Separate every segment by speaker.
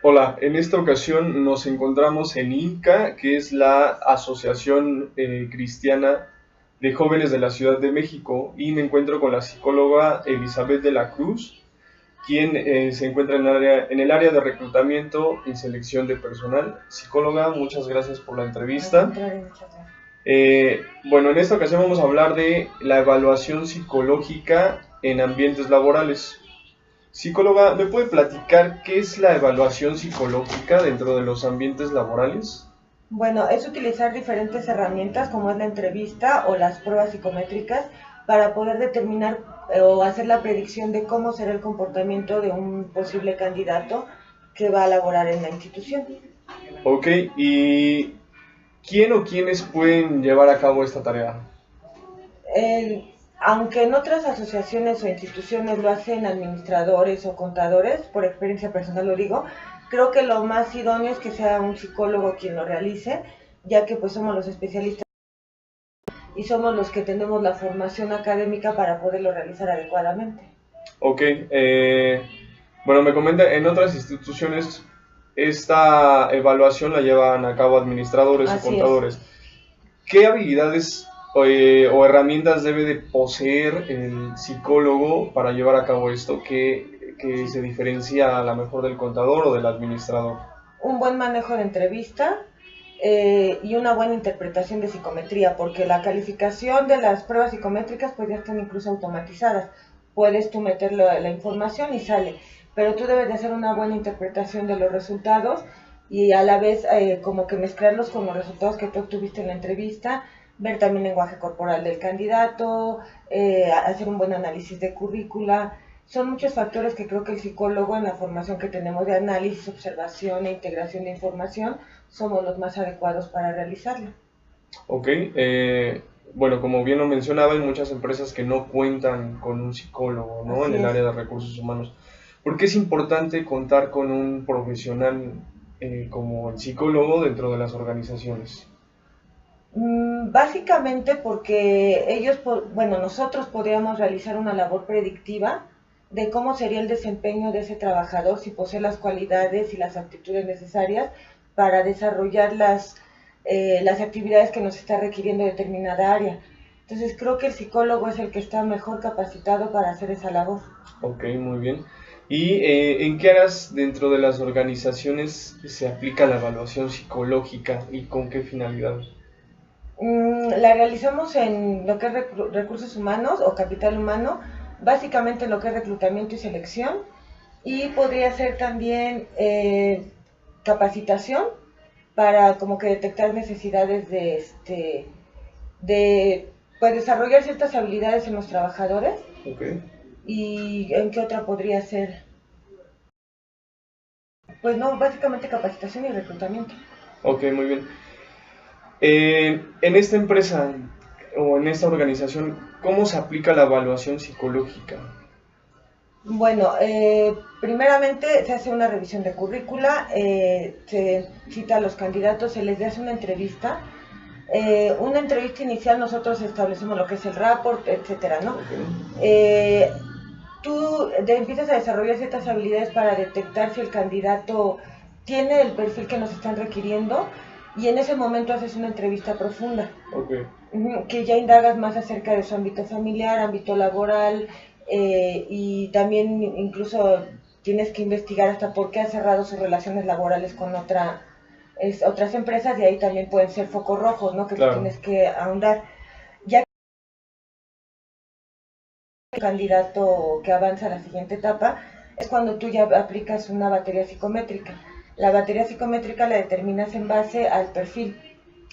Speaker 1: Hola, en esta ocasión nos encontramos en INCA, que es la Asociación Cristiana de Jóvenes de la Ciudad de México, y me encuentro con la psicóloga Elizabeth de la Cruz, quien se encuentra en el área de reclutamiento y selección de personal. Psicóloga, muchas gracias por la
Speaker 2: Al
Speaker 1: entrevista.
Speaker 2: contrario, muchas gracias.
Speaker 1: Bueno, en esta ocasión vamos a hablar de la evaluación psicológica en ambientes laborales. Psicóloga, ¿me puede platicar qué es la evaluación psicológica dentro de los ambientes laborales?
Speaker 2: Bueno, es utilizar diferentes herramientas como es la entrevista o las pruebas psicométricas para poder determinar o hacer la predicción de cómo será el comportamiento de un posible candidato que va a laborar en la institución.
Speaker 1: Ok, ¿y quién o quiénes pueden llevar a cabo esta tarea?
Speaker 2: Aunque en otras asociaciones o instituciones lo hacen administradores o contadores, por experiencia personal lo digo, creo que lo más idóneo es que sea un psicólogo quien lo realice, ya que pues somos los especialistas y somos los que tenemos la formación académica para poderlo realizar adecuadamente.
Speaker 1: Ok, bueno, me comenta, en otras instituciones esta evaluación la llevan a cabo administradores o
Speaker 2: Así es.
Speaker 1: contadores. ¿Qué habilidades o herramientas debe de poseer el psicólogo para llevar a cabo esto que se diferencia a lo mejor del contador o del administrador?
Speaker 2: Un buen manejo de entrevista y una buena interpretación de psicometría, porque la calificación de las pruebas psicométricas pues ya están incluso automatizadas. Puedes tú meter la información y sale, pero tú debes de hacer una buena interpretación de los resultados y a la vez como que mezclarlos con los resultados que tú obtuviste en la entrevista, ver también el lenguaje corporal del candidato, hacer un buen análisis de currícula. Son muchos factores que creo que el psicólogo en la formación que tenemos de análisis, observación e integración de información somos los más adecuados para realizarlo.
Speaker 1: Ok, bueno, como bien lo mencionaba, hay muchas empresas que no cuentan con un psicólogo, ¿no? En
Speaker 2: Así
Speaker 1: el
Speaker 2: es.
Speaker 1: área de recursos humanos. ¿Por qué es importante contar con un profesional como el psicólogo dentro de las organizaciones?
Speaker 2: Básicamente porque ellos, bueno, nosotros podríamos realizar una labor predictiva de cómo sería el desempeño de ese trabajador si posee las cualidades y las aptitudes necesarias para desarrollar las actividades que nos está requiriendo determinada área. Entonces creo que el psicólogo es el que está mejor capacitado para hacer esa labor.
Speaker 1: Ok, muy bien. ¿Y en qué áreas dentro de las organizaciones se aplica la evaluación psicológica y con qué finalidad?
Speaker 2: La realizamos en lo que es recursos humanos o capital humano, básicamente lo que es reclutamiento y selección, y podría ser también capacitación para como que detectar necesidades de pues desarrollar ciertas habilidades en los trabajadores.
Speaker 1: Ok,
Speaker 2: ¿Y en qué otra podría ser? Pues no, básicamente capacitación y reclutamiento.
Speaker 1: ok, muy bien. En esta empresa o en esta organización, ¿cómo se aplica la evaluación psicológica?
Speaker 2: Bueno, primeramente se hace una revisión de currícula, se cita a los candidatos, se les hace una entrevista inicial nosotros establecemos lo que es el rapport, etcétera, ¿no?
Speaker 1: Ok,
Speaker 2: Eh, tú empiezas a desarrollar ciertas habilidades para detectar si el candidato tiene el perfil que nos están requiriendo y en ese momento haces una entrevista profunda,
Speaker 1: ok,
Speaker 2: que ya indagas más acerca de su ámbito familiar, ámbito laboral, y también incluso tienes que investigar hasta por qué ha cerrado sus relaciones laborales con otras empresas y ahí también pueden ser focos rojos, ¿no? Que tú
Speaker 1: claro.
Speaker 2: tienes que ahondar. Ya que el candidato que avanza a la siguiente etapa es cuando tú ya aplicas una batería psicométrica. La batería psicométrica la determinas en base al perfil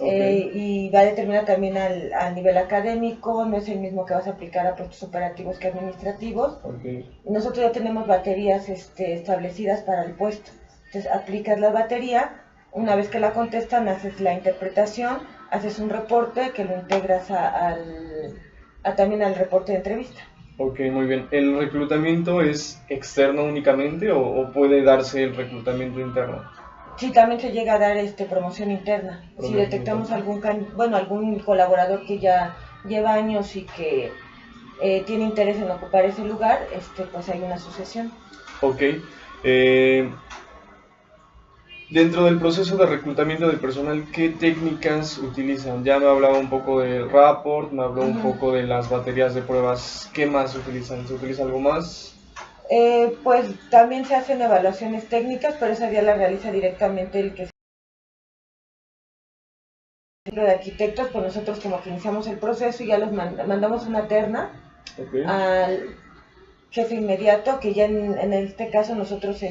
Speaker 1: Ok,
Speaker 2: y va a determinar también al nivel académico, no es el mismo que vas a aplicar a puestos operativos que administrativos.
Speaker 1: ok,
Speaker 2: Nosotros ya tenemos baterías establecidas para el puesto. Entonces aplicas la batería, una vez que la contestan haces la interpretación, haces un reporte que lo integras también al reporte de entrevista.
Speaker 1: ok, muy bien. ¿El reclutamiento es externo únicamente o puede darse el reclutamiento interno?
Speaker 2: Sí, también se llega a dar promoción interna. Si
Speaker 1: Promoción
Speaker 2: detectamos
Speaker 1: interna.
Speaker 2: algún colaborador que ya lleva años y que tiene interés en ocupar ese lugar, pues hay una asociación.
Speaker 1: Ok. Eh, Dentro del proceso de reclutamiento de personal, ¿qué técnicas utilizan? Ya me hablaba un poco del rapport, me habló un poco de las baterías de pruebas. ¿Qué más utilizan? ¿Se utiliza algo más?
Speaker 2: Pues también se hacen evaluaciones técnicas, pero esa ya la realiza directamente el que es el de arquitectos, pues nosotros como que iniciamos el proceso y ya los mandamos una terna al jefe inmediato, que ya en este caso nosotros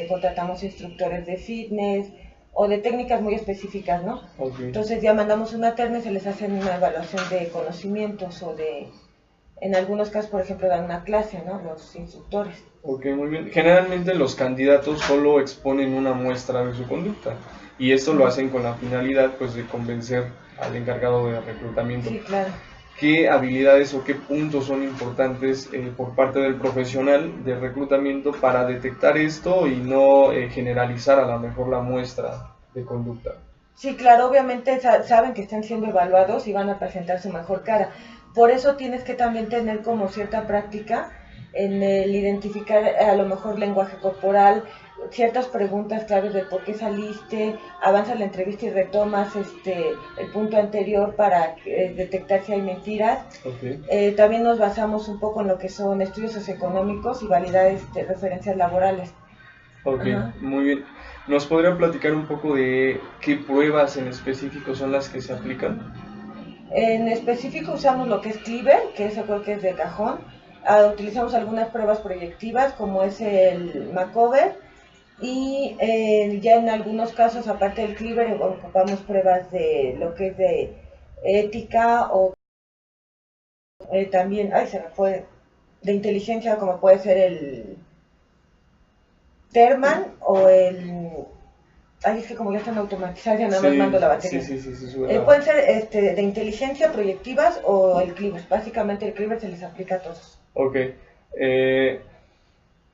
Speaker 2: contratamos instructores de fitness o de técnicas muy específicas, ¿no? Entonces ya mandamos una terna y se les hace una evaluación de conocimientos o de, en algunos casos, por ejemplo, dan una clase, ¿no? Los instructores.
Speaker 1: Ok, muy bien. Generalmente los candidatos solo exponen una muestra de su conducta y esto lo hacen con la finalidad pues de convencer al encargado de reclutamiento.
Speaker 2: Sí, claro.
Speaker 1: ¿Qué habilidades o qué puntos son importantes por parte del profesional de reclutamiento para detectar esto y no generalizar a lo mejor la muestra de conducta?
Speaker 2: Sí, claro, obviamente saben que están siendo evaluados y van a presentar su mejor cara. Por eso tienes que también tener como cierta práctica en el identificar a lo mejor lenguaje corporal, ciertas preguntas claves de por qué saliste, avanzas la entrevista y retomas el punto anterior para detectar si hay mentiras.
Speaker 1: Okay.
Speaker 2: También nos basamos un poco en lo que son estudios socioeconómicos y validar referencias laborales.
Speaker 1: Ok,
Speaker 2: Ajá.
Speaker 1: muy bien. ¿Nos podrían platicar un poco de qué pruebas en específico son las que se aplican?
Speaker 2: En específico usamos lo que es Cleaver, que eso creo que es de cajón. Utilizamos algunas pruebas proyectivas como es el Macover y ya en algunos casos, aparte del Cleaver, ocupamos pruebas de lo que es de ética o también, se me fue, de inteligencia como puede ser el Terman o el... Ay, es que como ya están automatizadas, ya nada más mando la batería.
Speaker 1: Sí,
Speaker 2: pueden ser de inteligencia, proyectivas o el Cleaver. Básicamente el Cleaver se les aplica a todos.
Speaker 1: Ok.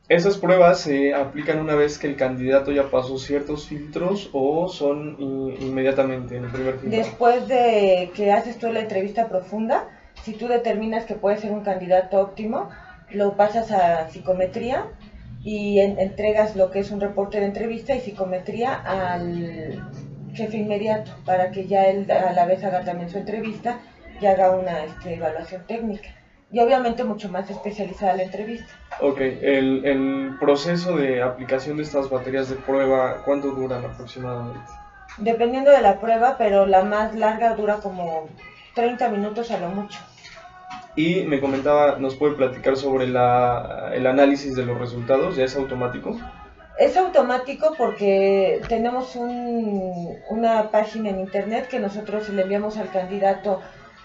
Speaker 1: ¿Esas pruebas se aplican una vez que el candidato ya pasó ciertos filtros o son inmediatamente en el primer filtro?
Speaker 2: Después de que haces tú la entrevista profunda, si tú determinas que puede ser un candidato óptimo, lo pasas a psicometría y entregas lo que es un reporte de entrevista y psicometría al jefe inmediato para que ya él a la vez haga también su entrevista y haga una evaluación técnica. Y obviamente mucho más especializada la entrevista.
Speaker 1: Ok, el proceso de aplicación de estas baterías de prueba, ¿cuánto duran aproximadamente?
Speaker 2: Dependiendo de la prueba, pero la más larga dura como 30 minutos a lo mucho.
Speaker 1: Y me comentaba, ¿nos puede platicar sobre el análisis de los resultados? ¿Ya es automático?
Speaker 2: Es automático porque tenemos una página en internet que nosotros le enviamos al candidato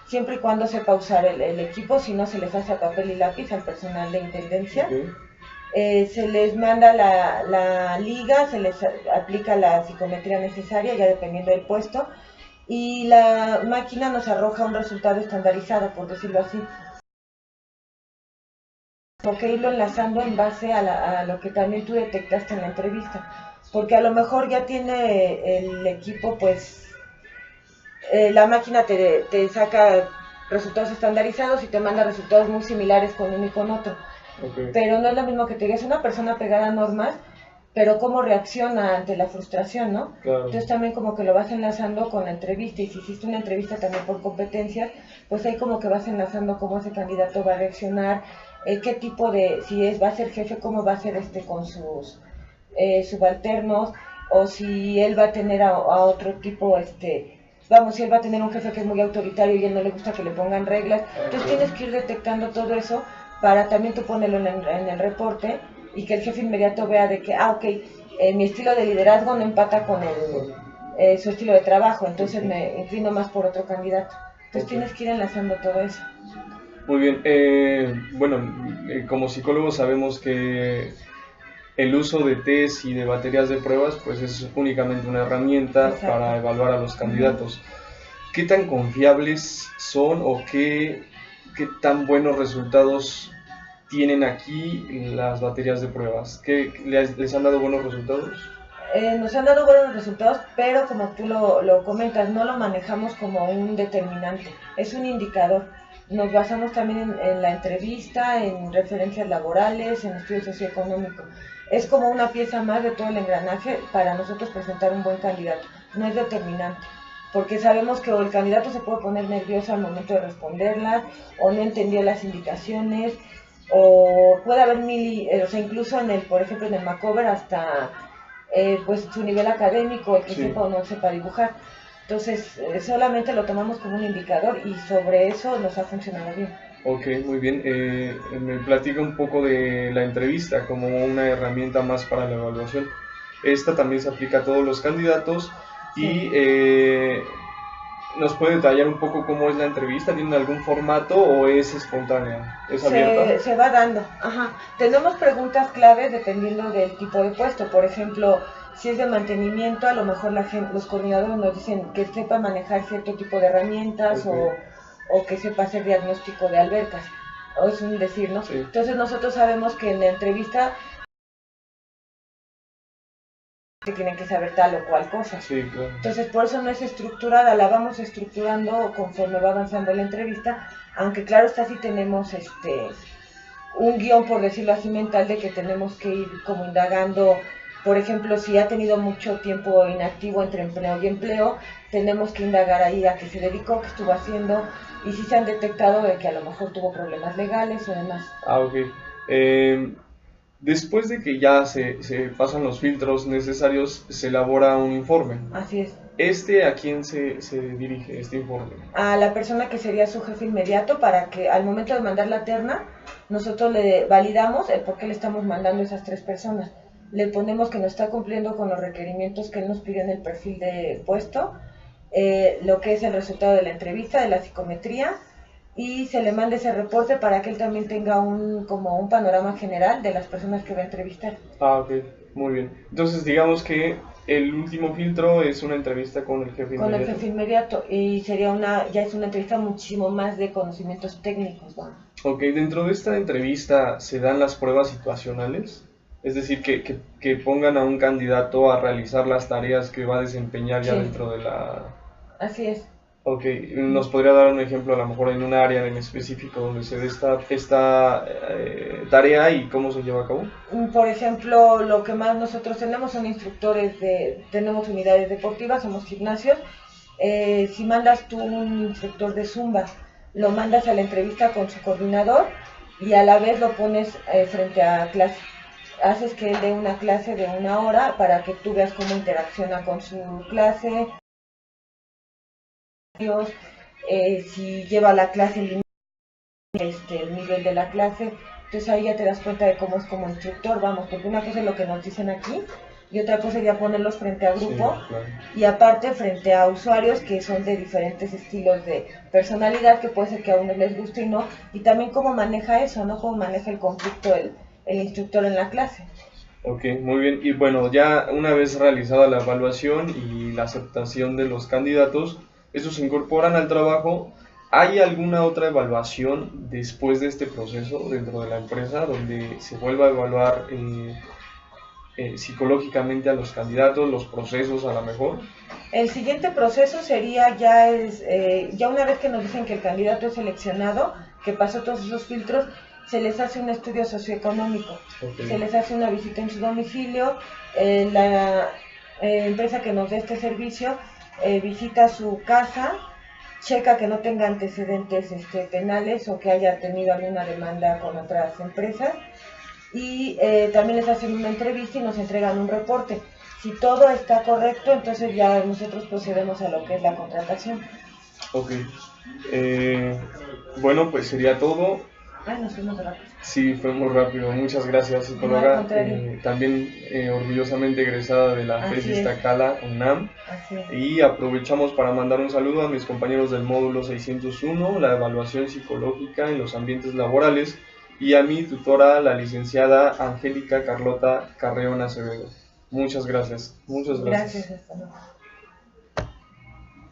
Speaker 2: siempre y cuando sepa usar el equipo, si no se les hace a papel y lápiz al personal de intendencia. Okay. Se les manda la liga, se les aplica la psicometría necesaria, ya dependiendo del puesto, y la máquina nos arroja un resultado estandarizado, por decirlo así. Como que irlo enlazando en base a lo que también tú detectaste en la entrevista, porque a lo mejor ya tiene el equipo, pues la máquina te saca resultados estandarizados y te manda resultados muy similares con uno y con otro. Okay. Pero no es lo mismo que te digas una persona pegada a normas, pero cómo reacciona ante la frustración, ¿no? Claro. Entonces también como que lo vas enlazando con la entrevista, y si hiciste una entrevista también por competencias, pues ahí como que vas enlazando cómo ese candidato va a reaccionar, qué tipo de, si va a ser jefe, cómo va a ser con sus subalternos, o si él va a tener a otro tipo, si él va a tener un jefe que es muy autoritario y a él no le gusta que le pongan reglas. Entonces tienes que ir detectando todo eso para también tú ponerlo en el reporte y que el jefe inmediato vea de que, mi estilo de liderazgo no empata con su estilo de trabajo, entonces me inclino más por otro candidato. Entonces tienes que ir enlazando todo eso.
Speaker 1: Muy bien, como psicólogos sabemos que el uso de test y de baterías de pruebas pues es únicamente una herramienta. Exacto. Para evaluar a los candidatos. ¿Qué tan confiables son o qué tan buenos resultados tienen aquí las baterías de pruebas? ¿Les han dado buenos resultados?
Speaker 2: Nos han dado buenos resultados, pero como tú lo comentas, no lo manejamos como un determinante, es un indicador. Nos basamos también en la entrevista, en referencias laborales, en estudios socioeconómicos. es como una pieza más de todo el engranaje para nosotros presentar un buen candidato, no es determinante, porque sabemos que o el candidato se puede poner nervioso al momento de responderlas, o no entendió las indicaciones, o puede haber o sea, incluso por ejemplo en el Macover hasta pues su nivel académico, el que sepa o no sepa dibujar. Entonces solamente lo tomamos como un indicador y sobre eso nos ha funcionado bien.
Speaker 1: Ok, muy bien. Me platica un poco de la entrevista como una herramienta más para la evaluación. Esta también se aplica a todos los candidatos y ¿nos puede detallar un poco cómo es la entrevista? ¿Tiene algún formato o es espontánea? ¿Es abierta?
Speaker 2: Se va dando. Ajá. Tenemos preguntas claves dependiendo del tipo de puesto. Por ejemplo, si es de mantenimiento, a lo mejor los coordinadores nos dicen que sepa manejar cierto tipo de herramientas o que sepa hacer diagnóstico de albercas. O es un decir, ¿no?
Speaker 1: Sí.
Speaker 2: Entonces nosotros sabemos que en la entrevista que tienen que saber tal o cual cosa.
Speaker 1: Sí, claro.
Speaker 2: Entonces por eso no es estructurada, la vamos estructurando conforme va avanzando la entrevista, aunque claro está, sí tenemos un guión, por decirlo así, mental de que tenemos que ir como indagando. Por ejemplo, si ha tenido mucho tiempo inactivo entre empleo y empleo, tenemos que indagar ahí a qué se dedicó, qué estuvo haciendo, y si se han detectado de que a lo mejor tuvo problemas legales o demás.
Speaker 1: Ah, ok. Después de que ya se pasan los filtros necesarios, se elabora un informe.
Speaker 2: Así es.
Speaker 1: ¿A quién se dirige este informe?
Speaker 2: A la persona que sería su jefe inmediato, para que al momento de mandar la terna, nosotros le validamos el por qué le estamos mandando esas 3 personas. Le ponemos que nos está cumpliendo con los requerimientos que él nos pidió en el perfil de puesto, lo que es el resultado de la entrevista, de la psicometría, y se le manda ese reporte para que él también tenga como un panorama general de las personas que va a entrevistar.
Speaker 1: Ah, ok, muy bien. Entonces digamos que el último filtro es una entrevista con el jefe inmediato.
Speaker 2: Con el jefe inmediato, y ya es una entrevista muchísimo más de conocimientos técnicos, ¿no?
Speaker 1: Ok, dentro de esta entrevista se dan las pruebas situacionales, es decir, que pongan a un candidato a realizar las tareas que va a desempeñar ya dentro de la...
Speaker 2: Así es.
Speaker 1: Ok, ¿nos podría dar un ejemplo a lo mejor en un área en específico donde se dé esta tarea y cómo se lleva a cabo?
Speaker 2: Por ejemplo, lo que más nosotros tenemos son instructores, tenemos unidades deportivas, somos gimnasios. Si mandas tú un instructor de Zumba, lo mandas a la entrevista con su coordinador y a la vez lo pones frente a clase. Haces que él dé una clase de 1 hora para que tú veas cómo interacciona con su clase. Si lleva la clase en línea, el nivel de la clase, entonces ahí ya te das cuenta de cómo es como instructor, vamos, porque una cosa es lo que nos dicen aquí y otra cosa sería ponerlos frente a grupo, sí, claro. Y aparte frente a usuarios que son de diferentes estilos de personalidad, que puede ser que a unos les guste y no, y también cómo maneja eso, ¿no? Cómo maneja el conflicto el instructor en la clase.
Speaker 1: Ok, muy bien. Y bueno, ya una vez realizada la evaluación y la aceptación de los candidatos, estos se incorporan al trabajo. ¿Hay alguna otra evaluación después de este proceso dentro de la empresa donde se vuelva a evaluar psicológicamente a los candidatos, los procesos a lo mejor?
Speaker 2: El siguiente proceso sería ya una vez que nos dicen que el candidato es seleccionado, que pasó todos esos filtros, se les hace un estudio socioeconómico, okay. Se les hace una visita en su domicilio, la empresa que nos dé este servicio visita su casa, checa que no tenga antecedentes penales o que haya tenido alguna demanda con otras empresas y también les hacen una entrevista y nos entregan un reporte. Si todo está correcto, entonces ya nosotros procedemos a lo que es la contratación.
Speaker 1: Ok. Bueno, pues sería todo.
Speaker 2: Ay, nos fuimos rápido.
Speaker 1: Sí, fue muy rápido. Muchas gracias, psicóloga. También orgullosamente egresada de la FES Iztacala, UNAM. Y aprovechamos para mandar un saludo a mis compañeros del módulo 601, la evaluación psicológica en los ambientes laborales, y a mi tutora, la licenciada Angélica Carlota Carreón Acevedo. Muchas gracias. Muchas gracias.
Speaker 2: Gracias, hasta luego.